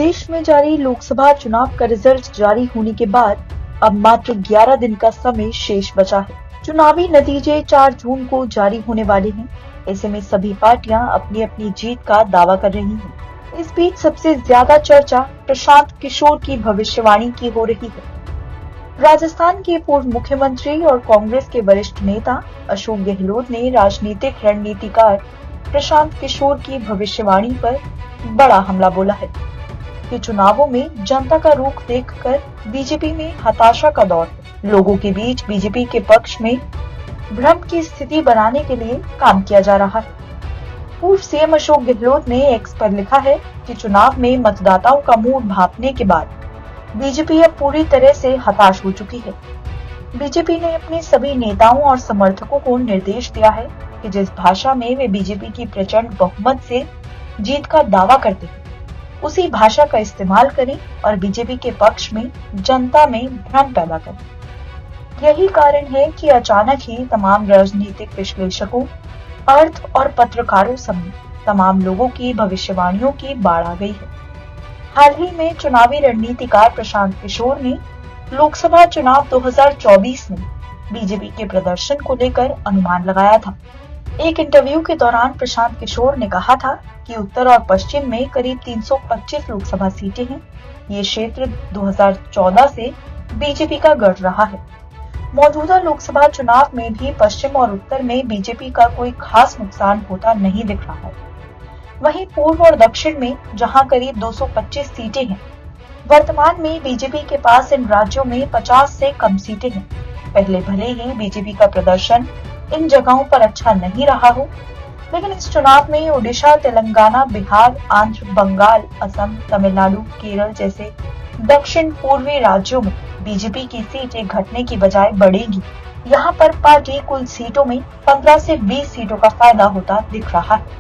देश में जारी लोकसभा चुनाव का रिजल्ट जारी होने के बाद अब मात्र 11 दिन का समय शेष बचा है। चुनावी नतीजे 4 जून को जारी होने वाले हैं। ऐसे में सभी पार्टियां अपनी अपनी जीत का दावा कर रही हैं। इस बीच सबसे ज्यादा चर्चा प्रशांत किशोर की भविष्यवाणी की हो रही है। राजस्थान के पूर्व मुख्यमंत्री और कांग्रेस के वरिष्ठ नेता अशोक गहलोत ने राजनीतिक रणनीतिकार प्रशांत किशोर की भविष्यवाणी पर बड़ा हमला बोला है कि चुनावों में जनता का रुख देखकर बीजेपी में हताशा का दौर है। लोगों के बीच बीजेपी के पक्ष में भ्रम की स्थिति बनाने के लिए काम किया जा रहा है। पूर्व सीएम अशोक गहलोत ने एक्स पर लिखा है कि चुनाव में मतदाताओं का मूड भांपने के बाद बीजेपी अब पूरी तरह से हताश हो चुकी है। बीजेपी ने अपने सभी नेताओं और समर्थकों को निर्देश दिया है कि जिस भाषा में वे बीजेपी की प्रचंड बहुमत से जीत का दावा करते हैं, उसी भाषा का इस्तेमाल करें और बीजेपी के पक्ष में जनता में भ्रम पैदा करें। यही कारण है कि अचानक ही तमाम राजनीतिक विश्लेषकों, अर्थ और पत्रकारों समेत तमाम लोगों की भविष्यवाणियों की बाढ़ आ गई है। हाल ही में चुनावी रणनीतिकार प्रशांत किशोर ने लोकसभा चुनाव 2024 में बीजेपी के प्रदर्शन को लेकर अनुमान लगाया था। एक इंटरव्यू के दौरान प्रशांत किशोर ने कहा था कि उत्तर और पश्चिम में करीब 325 लोकसभा सीटें हैं। ये क्षेत्र 2014 से बीजेपी का गढ़ रहा है। मौजूदा लोकसभा चुनाव में भी पश्चिम और उत्तर में बीजेपी का कोई खास नुकसान होता नहीं दिख रहा है। वहीं पूर्व और दक्षिण में जहां करीब 225 सीटें हैं, वर्तमान में बीजेपी के पास इन राज्यों में 50 से कम सीटें हैं। पहले भले ही बीजेपी का प्रदर्शन इन जगहों पर अच्छा नहीं रहा हो, लेकिन इस चुनाव में ओडिशा, तेलंगाना, बिहार, आंध्र, बंगाल, असम, तमिलनाडु, केरल जैसे दक्षिण पूर्वी राज्यों में बीजेपी की सीटें घटने की बजाय बढ़ेगी। यहाँ पर पार्टी कुल सीटों में 15 से 20 सीटों का फायदा होता दिख रहा है।